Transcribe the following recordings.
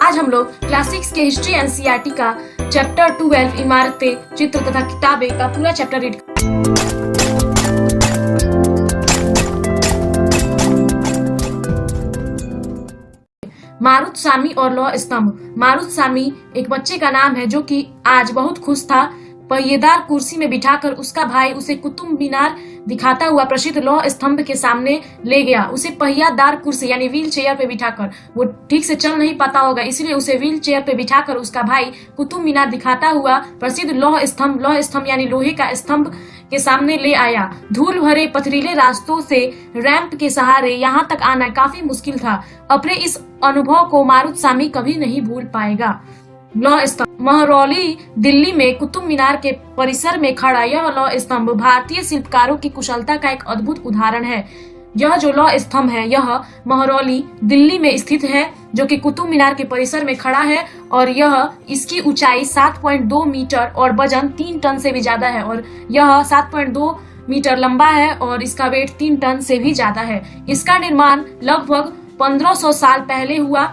आज हम लोग क्लास 6 के हिस्ट्री एनसीईआरटी का चैप्टर 12 इमारतें, चित्र तथा किताबें का पूरा चैप्टर रीड मारुतसामी और लौह स्तंभ। मारुतसामी एक बच्चे का नाम है जो कि आज बहुत खुश था। पहिएदार कुर्सी में बिठाकर उसका भाई उसे कुतुब मीनार दिखाता हुआ प्रसिद्ध लौह स्तंभ के सामने ले गया। उसे पहियादार कुर्सी यानी व्हील चेयर पे बिठाकर, वो ठीक से चल नहीं पाता होगा इसलिए उसे व्हील चेयर पे बिठाकर उसका भाई कुतुब मीनार दिखाता हुआ प्रसिद्ध लौह स्तंभ यानी लोहे का स्तंभ के सामने ले आया। धूल भरे पथरीले रास्तों से रैंप के सहारे यहाँ तक आना काफी मुश्किल था। अपने इस अनुभव को मारुतसामी कभी नहीं भूल पाएगा। लौह स्तंभ। महरौली दिल्ली में कुतुब मीनार के परिसर में खड़ा यह लौह स्तंभ भारतीय शिल्पकारों की कुशलता का एक अद्भुत उदाहरण है। यह जो लौह स्तंभ है यह महरौली दिल्ली में स्थित है जो कि कुतुब मीनार के परिसर में खड़ा है और इसकी ऊंचाई 7.2 मीटर और वजन 3 टन से भी ज्यादा है और यह 7.2 मीटर लंबा है और इसका वेट 3 टन से भी ज्यादा है। इसका निर्माण लगभग 1500 साल पहले हुआ।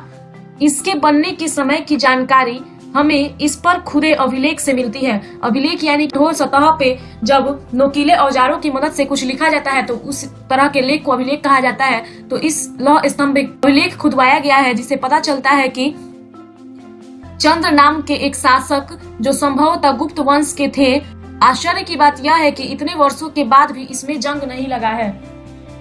इसके बनने के समय की जानकारी हमें इस पर खुदे अभिलेख से मिलती है। अभिलेख यानी ठोस सतह पे जब नुकीले औजारों की मदद से कुछ लिखा जाता है तो उस तरह के लेख को अभिलेख कहा जाता है। तो इस लौह स्तंभ अभिलेख खुदवाया गया है जिससे पता चलता है कि चंद्र नाम के एक शासक जो संभवतः गुप्त वंश के थे। आश्चर्य की बात यह है कि इतने वर्षों के बाद भी इसमें जंग नहीं लगा है।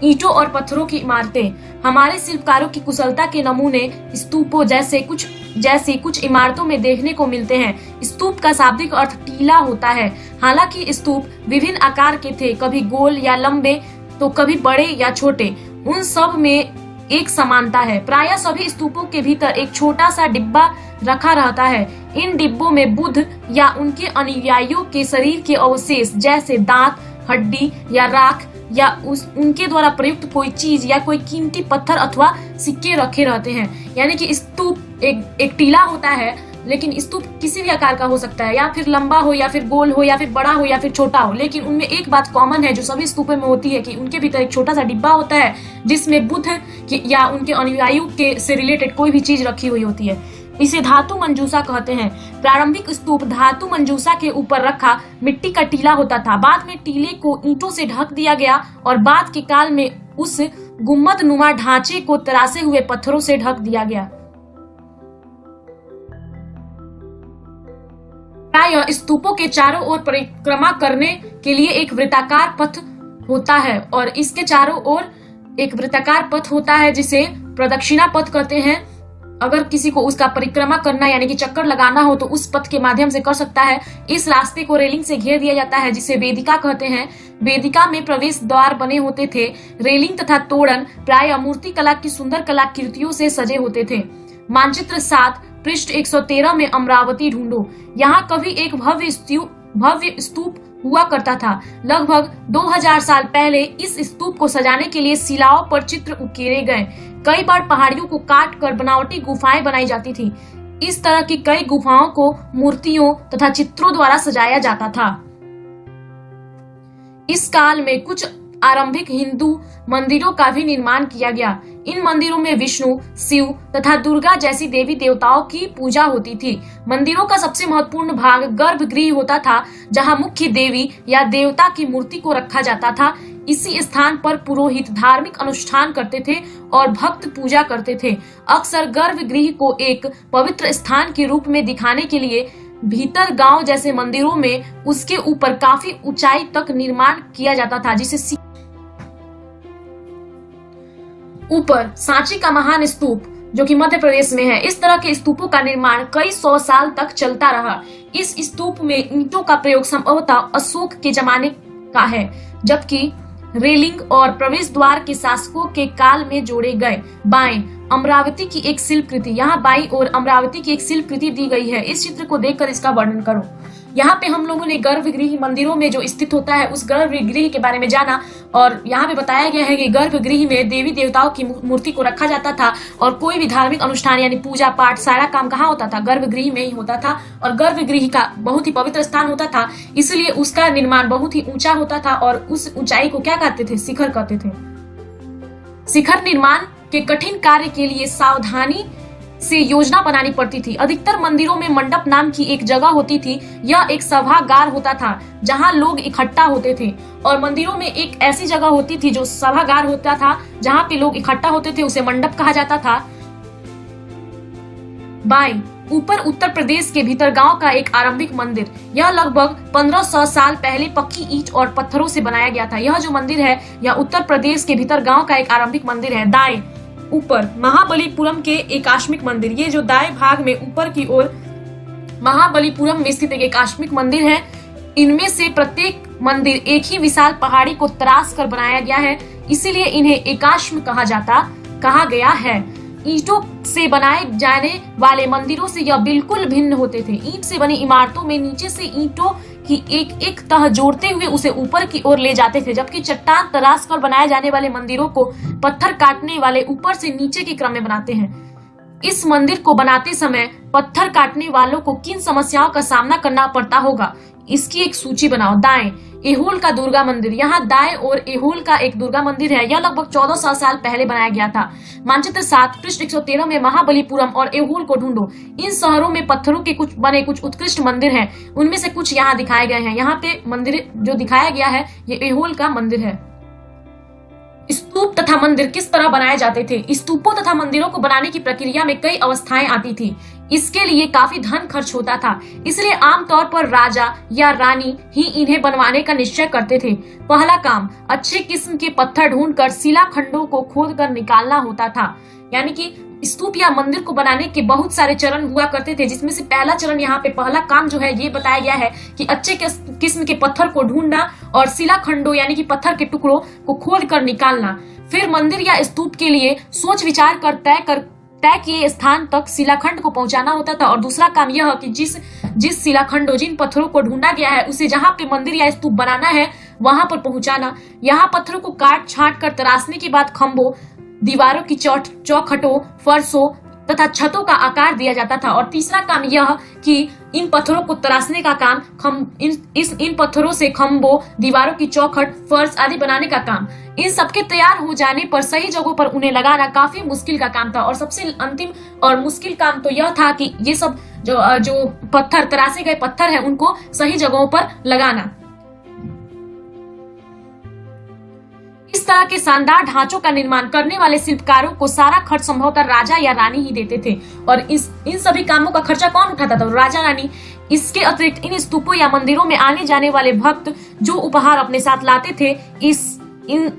ईंटों और पत्थरों की इमारतें। हमारे शिल्पकारों की कुशलता के नमूने स्तूपों जैसे कुछ इमारतों में देखने को मिलते हैं। स्तूप का शाब्दिक अर्थ टीला होता है। हालांकि स्तूप विभिन्न आकार के थे, कभी गोल या लंबे तो कभी बड़े या छोटे। उन सब में एक समानता है। प्रायः सभी स्तूपों के भीतर एक छोटा सा डिब्बा रखा रहता है। इन डिब्बों में बुद्ध या उनके अनुयायियों के शरीर के अवशेष जैसे दांत, हड्डी या राख या उनके द्वारा प्रयुक्त कोई चीज या कोई कीमती पत्थर अथवा सिक्के रखे रहते हैं। यानी कि स्तूप एक टीला होता है, लेकिन स्तूप किसी भी आकार का हो सकता है, या फिर लंबा हो या फिर गोल हो या फिर बड़ा हो या फिर छोटा हो। लेकिन उनमें एक बात कॉमन है जो सभी स्तूपों में होती है कि उनके भीतर एक छोटा सा डिब्बा होता है जिसमें बुद्ध या उनके अनुयायियों के से रिलेटेड कोई भी चीज रखी हुई होती है। इसे धातु मंजूसा कहते हैं। प्रारंभिक स्तूप धातु मंजूसा के ऊपर रखा मिट्टी का टीला होता था। बाद में टीले को ईंटों से ढक दिया गया और बाद के काल में उस गुम्बद नुमा ढांचे को तरासे हुए पत्थरों से ढक दिया गया। प्रायः स्तूपों के चारों ओर परिक्रमा करने के लिए एक वृत्ताकार पथ होता है और इसके चारों ओर एक वृत्ताकार पथ होता है जिसे प्रदक्षिणा पथ कहते हैं। अगर किसी को उसका परिक्रमा करना यानी कि चक्कर लगाना हो तो उस पथ के माध्यम से कर सकता है। इस रास्ते को रेलिंग से घेर दिया जाता है जिसे वेदिका कहते हैं। वेदिका में प्रवेश द्वार बने होते थे। रेलिंग तथा तोरण प्राय मूर्ति कला की सुंदर कलाकृतियों से सजे होते थे। मानचित्र 7 पृष्ठ 113 में अमरावती ढूंढो। यहाँ कभी एक भव्य स्तूप हुआ करता था। लगभग 2000 साल पहले इस स्तूप को सजाने के लिए शिलाओं पर चित्र उकेरे गए। कई बार पहाड़ियों को काट कर बनावटी गुफाएं बनाई जाती थी। इस तरह की कई गुफाओं को मूर्तियों तथा चित्रों द्वारा सजाया जाता था। इस काल में कुछ आरंभिक हिंदू मंदिरों का भी निर्माण किया गया। इन मंदिरों में विष्णु, शिव तथा दुर्गा जैसी देवी देवताओं की पूजा होती थी। मंदिरों का सबसे महत्वपूर्ण भाग गर्भगृह होता था जहां मुख्य देवी या देवता की मूर्ति को रखा जाता था। इसी स्थान पर पुरोहित धार्मिक अनुष्ठान करते थे और भक्त पूजा करते थे। अक्सर गर्भगृह को एक पवित्र स्थान के रूप में दिखाने के लिए भीतर गांव जैसे मंदिरों में उसके ऊपर काफी ऊंचाई तक निर्माण किया जाता था जिसे ऊपर सांची का महान स्तूप जो कि मध्य प्रदेश में है। इस तरह के स्तूपों का निर्माण कई 100 साल तक चलता रहा। इस स्तूप में ईंटों का प्रयोग संभवतः अशोक के जमाने का है, जबकि रेलिंग और प्रवेश द्वार के शासकों के काल में जोड़े गए। बाएं अमरावती की एक शिल्पकृति। यहाँ बाईं ओर अमरावती की एक शिल्पकृति दी गई है। इस चित्र को देखकर इसका वर्णन करो। यहाँ पे हम लोगों ने गर्भगृह मंदिरों में जो स्थित होता है उस गर्भगृह के बारे में जाना और यहाँ पे बताया गया है कि गर्भगृह में देवी देवताओं की मूर्ति को रखा जाता था और कोई भी धार्मिक अनुष्ठान यानी पूजा पाठ सारा काम कहाँ होता था, गर्भगृह में ही होता था। और गर्भगृह का बहुत ही पवित्र स्थान होता था, इसलिए उसका निर्माण बहुत ही ऊंचा होता था और उस ऊंचाई को क्या कहते थे, शिखर कहते थे। शिखर निर्माण के कठिन कार्य के लिए सावधानी से योजना बनानी पड़ती थी। अधिकतर मंदिरों में मंडप नाम की एक जगह होती थी। यह एक सभागार होता था जहां लोग इकट्ठा होते थे, और मंदिरों में एक ऐसी जगह होती थी जो सभागार होता था जहां पे लोग इकट्ठा होते थे, उसे मंडप कहा जाता था। बाएं ऊपर उत्तर प्रदेश के भीतर गांव का एक आरंभिक मंदिर। यह लगभग 1500 साल पहले पक्की ईंट और पत्थरों से बनाया गया था। यह जो मंदिर है यह उत्तर प्रदेश के भीतर गांव का एक आरंभिक मंदिर है। दाएं ऊपर महाबलीपुरम के एकाश्मिक मंदिर। ये जो दाएं भाग में ऊपर की ओर महाबलीपुरम में स्थित एक एकाश्मिक मंदिर है। इनमें से प्रत्येक मंदिर एक ही विशाल पहाड़ी को तराश कर बनाया गया है, इसीलिए इन्हें एकाश्म कहा गया है। ईंटों से बनाए जाने वाले मंदिरों से यह बिल्कुल भिन्न होते थे। ईंट से बनी इमारतों में नीचे से ईंटों की एक एक तह जोड़ते हुए उसे ऊपर की ओर ले जाते थे, जबकि चट्टान तराश कर बनाए जाने वाले मंदिरों को पत्थर काटने वाले ऊपर से नीचे के क्रम में बनाते हैं। इस मंदिर को बनाते समय पत्थर काटने वालों को किन समस्याओं का सामना करना पड़ता होगा, इसकी एक सूची बनाओ। दाएं एहोल का दुर्गा मंदिर। यहाँ दाएं और एहोल का एक दुर्गा मंदिर है। यह लगभग 1400 साल पहले बनाया गया था। मानचित्र 7 पृष्ठ 113 में महाबलीपुरम और एहोल को ढूंढो। इन शहरों में पत्थरों के कुछ उत्कृष्ट मंदिर हैं। उनमें से कुछ यहाँ दिखाए गए हैं। यहाँ पे मंदिर जो दिखाया गया है ये एहोल का मंदिर है। स्तूप तथा मंदिर किस तरह बनाए जाते थे? स्तूपों तथा मंदिरों को बनाने की प्रक्रिया में कई अवस्थाएं आती थी। इसके लिए काफी धन खर्च होता था, इसलिए आमतौर पर राजा या रानी ही इन्हें बनवाने का निश्चय करते थे। पहला काम अच्छे किस्म के पत्थर ढूंढकर शिलाखंडों को खोदकर निकालना होता था। यानी कि स्तूप या मंदिर को बनाने के बहुत सारे चरण हुआ करते थे, जिसमें से पहला चरण यहाँ पे पहला काम जो है ये बताया गया है कि अच्छे किस्म के पत्थर को ढूंढना और शिलाखंडों यानी कि पत्थर के टुकड़ों को खोद कर निकालना। फिर मंदिर या स्तूप के लिए सोच विचार कर तय किए स्थान तक शिलाखंड को पहुंचाना होता था। और दूसरा काम यह कि जिस शिलाखंडों जिन पत्थरों को ढूंढा गया है उसे जहाँ पे मंदिर या स्तूप बनाना है वहां पर पहुंचाना। यहाँ पत्थरों को काट छांट कर तराशने के बाद खंभों, दीवारों की चौखटों, फर्शों तथा छतों का आकार दिया जाता था। और तीसरा काम यह कि इन पत्थरों को तराशने का काम, इन पत्थरों से खंभों, दीवारों की चौखट, फर्श आदि बनाने का काम। इन सबके तैयार हो जाने पर सही जगहों पर उन्हें लगाना काफी मुश्किल का काम था। और सबसे अंतिम और मुश्किल काम तो यह था कि ये सब जो पत्थर, तराशे गए पत्थर है, उनको सही जगहों पर लगाना। इस तरह के शानदार ढांचों का निर्माण करने वाले शिल्पकारों को सारा खर्च संभवतः राजा या रानी ही देते थे। और इन सभी कामों का खर्चा कौन उठाता था? राजा रानी। इसके अतिरिक्त इन स्तूपों या मंदिरों में आने जाने वाले भक्त जो उपहार अपने साथ लाते थे,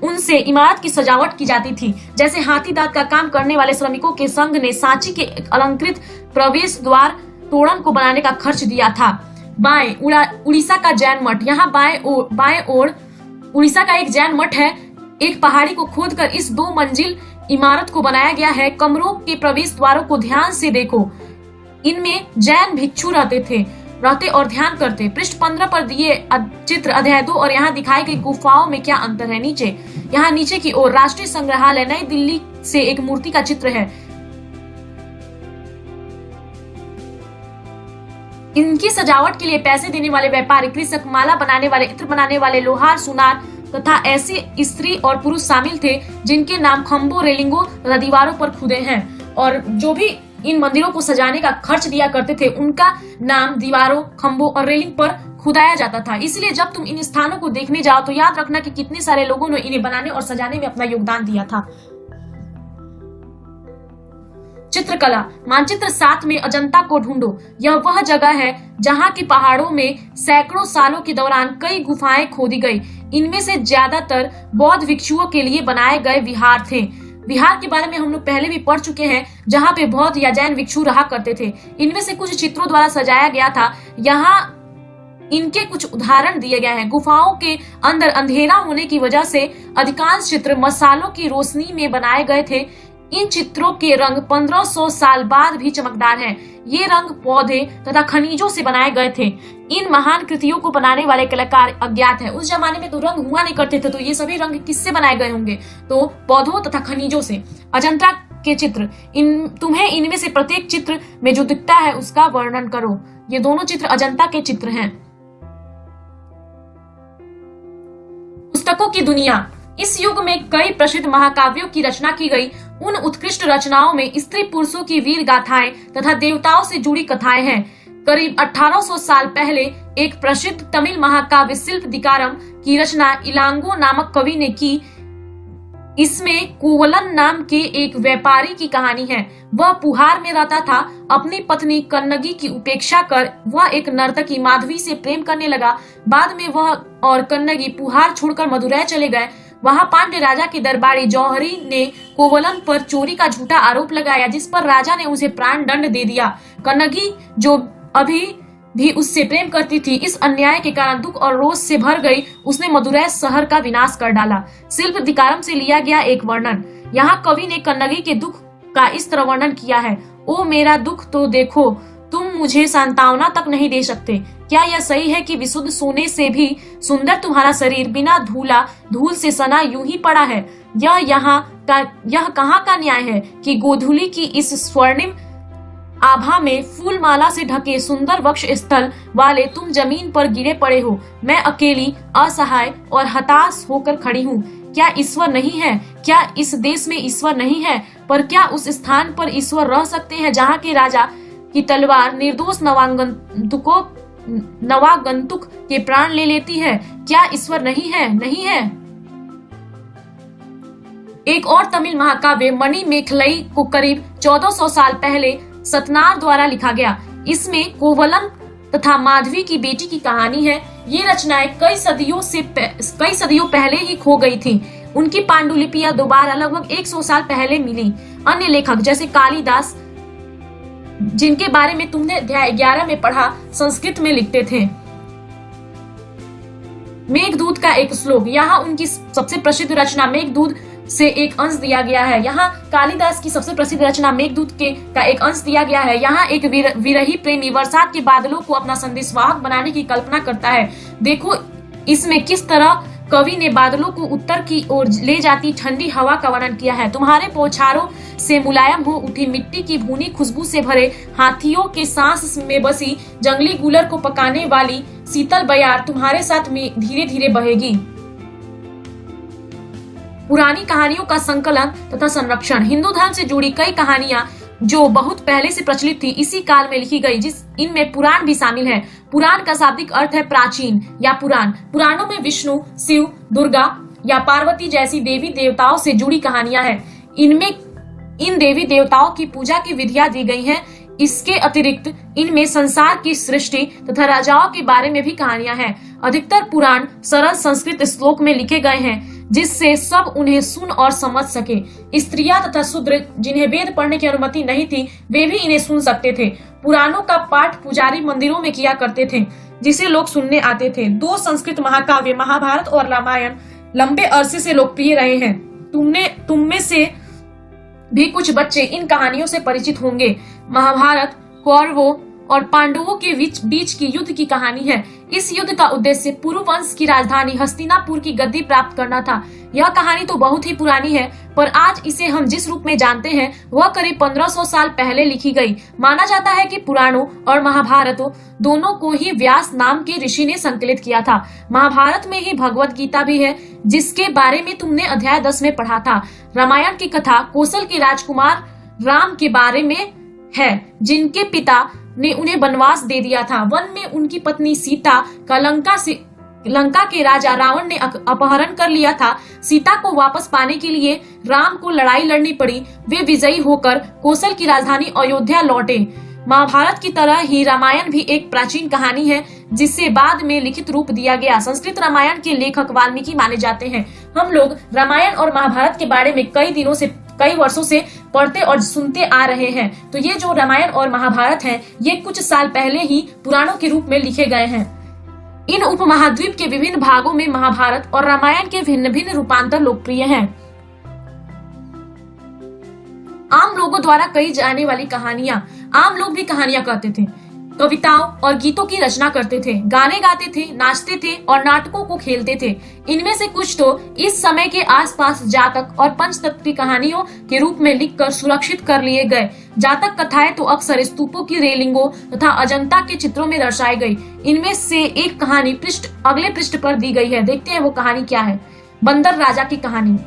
उनसे इमारत की सजावट की जाती थी। जैसे हाथी दांत का काम करने वाले श्रमिकों के संघ ने सांची के अलंकृत प्रवेश द्वार तोरण को बनाने का खर्च दिया था। बाएं उड़ीसा का जैन मठ। यहाँ बाएं ओर उड़ीसा का एक जैन मठ है। एक पहाड़ी को खोदकर इस 2 मंजिल इमारत को बनाया गया है। कमरों के प्रवेश द्वारों को ध्यान से देखो, इनमें जैन भिक्षु रहते और ध्यान करते। पृष्ठ 15 पर दिए चित्र अध्याय 2 और यहाँ दिखाई गई गुफाओं में क्या अंतर है? यहाँ नीचे की ओर राष्ट्रीय संग्रहालय नई दिल्ली से एक मूर्ति का चित्र है। इनकी सजावट के लिए पैसे देने वाले व्यापारी, कृषक, माला बनाने वाले, इत्र बनाने वाले, लोहार, सुनार तथा ऐसे स्त्री और पुरुष शामिल थे जिनके नाम खंभों, रेलिंगों तथा दीवारों पर खुदे हैं। और जो भी इन मंदिरों को सजाने का खर्च दिया करते थे उनका नाम दीवारों, खंभों और रेलिंग पर खुदाया जाता था। इसलिए जब तुम इन स्थानों को देखने जाओ तो याद रखना कि कितने सारे लोगों ने इन्हें बनाने और सजाने में अपना योगदान दिया था। चित्रकला। मानचित्र 7 में अजंता को ढूंढो। यह वह जगह है जहाँ की पहाड़ों में सैकड़ों सालों के दौरान कई गुफाएं खोदी गई। इनमें से ज्यादातर बौद्ध भिक्षुओं के लिए बनाए गए विहार थे। विहार के बारे में हम लोग पहले भी पढ़ चुके हैं, जहाँ पे बौद्ध या जैन भिक्षु रहा करते थे। इनमें से कुछ चित्रों द्वारा सजाया गया था। यहाँ इनके कुछ उदाहरण दिए गए हैं। गुफाओं के अंदर अंधेरा होने की वजह से अधिकांश चित्र मसालों की रोशनी में बनाए गए थे। इन चित्रों के रंग 1500 साल बाद भी चमकदार हैं। ये रंग पौधे तथा खनिजों से बनाए गए थे। इन महान कृतियों को बनाने वाले कलाकार अज्ञात हैं। उस जमाने में तो रंग हुआ नहीं करते थे, तो ये सभी रंग किससे बनाए गए होंगे? तो पौधों तथा खनिजों से। अजंता के चित्र। तुम्हें इनमें से प्रत्येक चित्र में जो दिखता है उसका वर्णन करो। ये दोनों चित्र अजंता के चित्र हैं। पुस्तकों की दुनिया। इस युग में कई प्रसिद्ध महाकाव्यों की रचना की गई। उन उत्कृष्ट रचनाओं में स्त्री पुरुषों की वीर गाथाएं तथा देवताओं से जुड़ी कथाएं हैं। करीब 1800 साल पहले एक प्रसिद्ध तमिल महाकाव्य शिल्पदिकारम की रचना इलांगो नामक कवि ने की। इसमें कोवलन नाम के एक व्यापारी की कहानी है। वह पुहार में रहता था। अपनी पत्नी कन्नगी की उपेक्षा कर वह एक नर्तकी माधवी से प्रेम करने लगा। बाद में वह और कन्नगी पुहार छोड़कर मदुरै चले गए। वहां पांड्य राजा के दरबारी जौहरी ने कोवलन पर चोरी का झूठा आरोप लगाया, जिस पर राजा ने उसे प्राण दंड दे दिया। कन्नगी जो अभी भी उससे प्रेम करती थी, इस अन्याय के कारण दुख और रोष से भर गई। उसने मदुरै शहर का विनाश कर डाला। शिल्पदिकारम से लिया गया एक वर्णन। यहाँ कवि ने कन्नगी के दुख का इस तरह वर्णन किया है। ओ मेरा दुख तो देखो, तुम मुझे सांत्वना तक नहीं दे सकते। क्या यह सही है कि विशुद्ध सोने से भी सुंदर तुम्हारा शरीर बिना धूल से सना यूं ही पड़ा है? यह कहाँ का न्याय है कि गोधूली की इस स्वर्णिम आभा में फूल माला से ढके सुंदर वक्ष स्थल वाले तुम जमीन पर गिरे पड़े हो। मैं अकेली, असहाय और हताश होकर खड़ी हूँ। क्या ईश्वर नहीं है? क्या इस देश में ईश्वर नहीं है? पर क्या उस स्थान पर ईश्वर रह सकते हैं जहाँ के राजा की तलवार निर्दोष नवागंतुक के प्राण ले लेती है? क्या ईश्वर नहीं है? नहीं है। एक और तमिल महाकाव्य मणि मेखलई को करीब 1400 साल पहले सतनार द्वारा लिखा गया। इसमें कोवलन तथा माधवी की बेटी की कहानी है। ये रचनाएं कई सदियों पहले ही खो गई थी। उनकी पांडुलिपियां दोबारा लगभग 100 साल पहले मिली। अन्य लेखक जैसे कालिदास, जिनके बारे में तुमने अध्याय 11 में पढ़ा, संस्कृत में लिखते थे। मेघदूत का एक श्लोक। यहाँ उनकी सबसे प्रसिद्ध रचना मेघदूत से एक अंश दिया गया है। यहाँ कालिदास की सबसे प्रसिद्ध रचना मेघदूत का एक अंश दिया गया है। यहाँ एक विरही प्रेमी बरसात के बादलों को अपना संदेशवाहक बनाने की कल्पना करता है। देखो इसमें किस तरह कवि ने बादलों को उत्तर की ओर ले जाती ठंडी हवा का वर्णन किया है। तुम्हारे बौछारों से मुलायम हो उठी मिट्टी की भूनी खुशबू से भरे हाथियों के सांस में बसी जंगली गुलर को पकाने वाली शीतल बयार तुम्हारे साथ में धीरे धीरे बहेगी। पुरानी कहानियों का संकलन तथा संरक्षण। हिंदू धर्म से जुड़ी कई कहानियां जो बहुत पहले से प्रचलित थी, इसी काल में लिखी गई, इनमें पुराण भी शामिल है। पुराण का शाब्दिक अर्थ है प्राचीन या पुराण। पुराणों में विष्णु, शिव, दुर्गा या पार्वती जैसी देवी देवताओं से जुड़ी कहानियां हैं। इनमें इन देवी देवताओं की पूजा की विधियां दी गई हैं। इसके अतिरिक्त इनमें संसार की सृष्टि तथा राजाओं के बारे में भी कहानियां हैं। अधिकतर पुराण सरल संस्कृत श्लोक में लिखे गए हैं, जिससे सब उन्हें सुन और समझ सके। स्त्रियां तथा शूद्र जिन्हें वेद पढ़ने की अनुमति नहीं थी, वे भी इन्हें सुन सकते थे। पुराणों का पाठ पुजारी मंदिरों में किया करते थे, जिसे लोग सुनने आते थे। 2 संस्कृत महाकाव्य महाभारत और रामायण लंबे अरसे से लोकप्रिय रहे हैं। तुम में से भी कुछ बच्चे इन कहानियों से परिचित होंगे। महाभारत कौरवों और पांडवों के बीच की युद्ध की कहानी है। इस युद्ध का उद्देश्य पुरु वंश की राजधानी हस्तिनापुर की गद्दी प्राप्त करना था। यह कहानी तो बहुत ही पुरानी है, पर आज इसे हम जिस रूप में जानते हैं वह करीब 1500 साल पहले लिखी गई। माना जाता है कि पुराणों और महाभारतों दोनों को ही व्यास नाम के ऋषि ने संकलित किया था। महाभारत में ही भगवत गीता भी है, जिसके बारे में तुमने अध्याय 10 में पढ़ा था। रामायण की कथा कौशल के राजकुमार राम के बारे में है, जिनके पिता ने उन्हें वनवास दे दिया था। वन में उनकी पत्नी सीता का लंका के राजा रावण ने अपहरण कर लिया था। सीता को वापस पाने के लिए राम को लड़ाई लड़नी पड़ी। वे विजयी होकर कौशल की राजधानी अयोध्या लौटे। महाभारत की तरह ही रामायण भी एक प्राचीन कहानी है, जिसे बाद में लिखित रूप दिया गया। संस्कृत रामायण के लेखक वाल्मीकि माने जाते हैं। हम लोग रामायण और महाभारत के बारे में कई वर्षों से पढ़ते और सुनते आ रहे हैं। तो ये जो रामायण और महाभारत है, ये कुछ साल पहले ही पुराणों के रूप में लिखे गए हैं। इन उपमहाद्वीप के विभिन्न भागों में महाभारत और रामायण के भिन्न भिन्न रूपांतर लोकप्रिय हैं। आम लोगों द्वारा कही जाने वाली कहानियां। आम लोग भी कहानियां कहते थे, कविताओं और गीतों की रचना करते थे, गाने गाते थे, नाचते थे और नाटकों को खेलते थे। इनमें से कुछ तो इस समय के आसपास जातक और पंचतत्व की कहानियों के रूप में लिखकर सुरक्षित कर लिए गए। जातक कथाएं तो अक्सर स्तूपों की रेलिंगों तथा अजंता के चित्रों में दर्शाई गई। इनमें से एक कहानी अगले पृष्ठ पर दी गई है। देखते हैं वो कहानी क्या है। बंदर राजा की कहानी।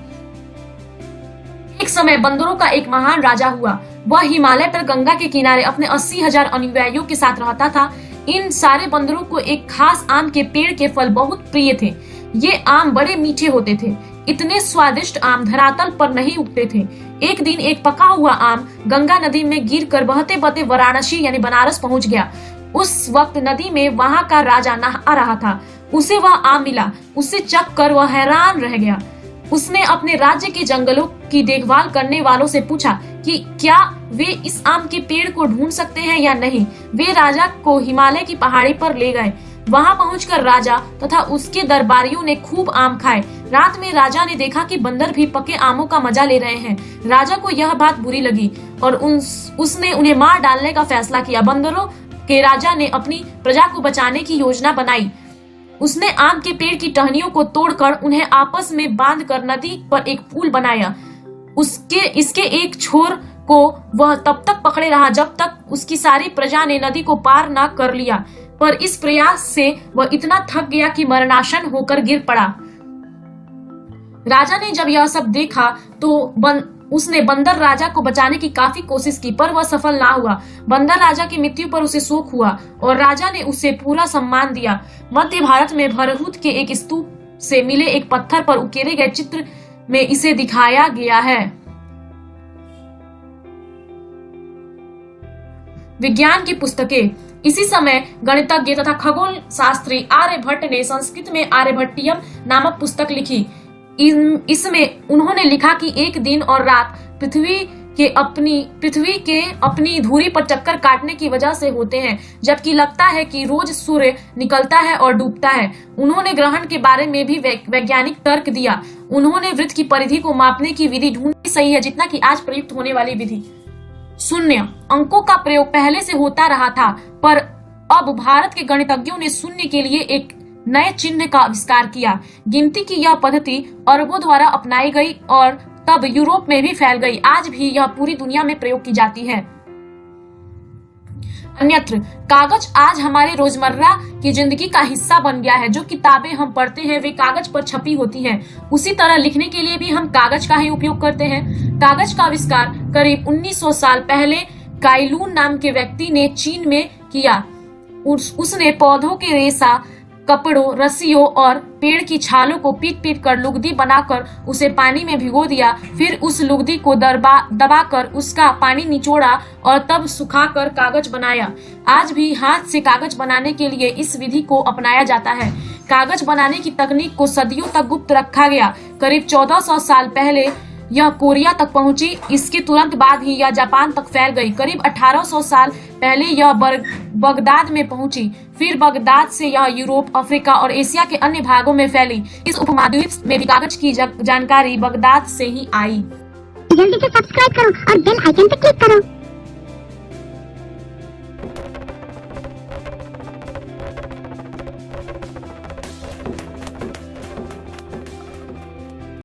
एक समय बंदरों का एक महान राजा हुआ। वह हिमालय पर गंगा के किनारे अपने 80,000 अनुयायियों के साथ रहता था। इन सारे बंदरों को एक खास आम के पेड़ के फल बहुत प्रिय थे। ये आम बड़े मीठे होते थे। इतने स्वादिष्ट आम धरातल पर नहीं उगते थे। एक दिन एक पका हुआ आम गंगा नदी में गिरकर बहते बहते वाराणसी यानी बनारस पहुंच गया। उस वक्त नदी में वहां का राजा नहा रहा था। उसे वह आम मिला। उसे चख कर वह हैरान रह गया। उसने अपने राज्य के जंगलों की देखभाल करने वालों से पूछा कि क्या वे इस आम के पेड़ को ढूंढ सकते हैं या नहीं। वे राजा को हिमालय की पहाड़ी पर ले गए। वहां पहुंचकर राजा तथा उसके दरबारियों ने खूब आम खाए। रात में राजा ने देखा कि बंदर भी पके आमों का मजा ले रहे हैं। राजा को यह बात बुरी लगी और उसने उन्हें मार डालने का फैसला किया। बंदरों के राजा ने अपनी प्रजा को बचाने की योजना बनाई। उसने आम के पेड़ की टहनियों को तोड़कर उन्हें आपस में बांधकर नदी पर एक पुल बनाया। इसके एक छोर को वह तब तक पकड़े रहा जब तक उसकी सारी प्रजा ने नदी को पार न कर लिया। पर इस प्रयास से वह इतना थक गया कि मरणासन होकर गिर पड़ा। राजा ने जब यह सब देखा तो उसने बंदर राजा को बचाने की काफी कोशिश की, पर वह सफल ना हुआ। बंदर राजा की मृत्यु पर उसे शोक हुआ और राजा ने उसे पूरा सम्मान दिया। मध्य भारत में भरहुत के एक स्तूप से मिले एक पत्थर पर उकेरे गए चित्र में इसे दिखाया गया है। विज्ञान की पुस्तकें। इसी समय गणितज्ञ तथा खगोल शास्त्री आर्यभट्ट ने संस्कृत में आर्यभट्टियम नामक पुस्तक लिखी। इसमें उन्होंने लिखा कि एक दिन और रात पृथ्वी के अपनी धुरी पर चक्कर काटने की वजह से होते हैं, जबकि लगता है कि रोज सूर्य निकलता है और डूबता है। उन्होंने ग्रहण के बारे में भी वैज्ञानिक तर्क दिया। उन्होंने वृत्त की परिधि को मापने की विधि ढूंढी सही है जितना कि आज प्रयुक्त होने वाली विधि। शून्य अंकों का प्रयोग पहले से होता रहा था, पर अब भारत के गणितज्ञों ने शून्य के लिए एक नए चिन्ह का आविष्कार किया। गिनती की यह पद्धति अरबों द्वारा अपनाई गई और तब यूरोप में भी फैल गई। आज भी यह पूरी दुनिया में प्रयोग की जाती है। अन्यत्र कागज आज हमारे रोजमर्रा की जिंदगी का हिस्सा बन गया है। जो किताबें हम पढ़ते हैं वे कागज पर छपी होती हैं। उसी तरह लिखने के लिए भी हम कागज का ही उपयोग करते हैं। कागज का आविष्कार करीब 1900 साल पहले काइलून नाम के व्यक्ति ने चीन में किया। उसने पौधों के रेशा, कपड़ों, रस्सियों और पेड़ की छालों को पीट कर लुगदी बनाकर उसे पानी में भिगो दिया। फिर उस लुगदी को दबाकर उसका पानी निचोड़ा और तब सुखाकर कागज बनाया। आज भी हाथ से कागज बनाने के लिए इस विधि को अपनाया जाता है। कागज बनाने की तकनीक को सदियों तक गुप्त रखा गया। करीब 1400 साल पहले यह कोरिया तक पहुंची। इसके तुरंत बाद ही यह जापान तक फैल गई। करीब 1800 साल पहले यह बगदाद में पहुंची। फिर बगदाद से यह यूरोप, अफ्रीका और एशिया के अन्य भागों में फैली। इस उपमहाद्वीप में भी कागज की जानकारी बगदाद से ही आई। जल्दी से सब्सक्राइब करो और बेल आइकन पे क्लिक करो।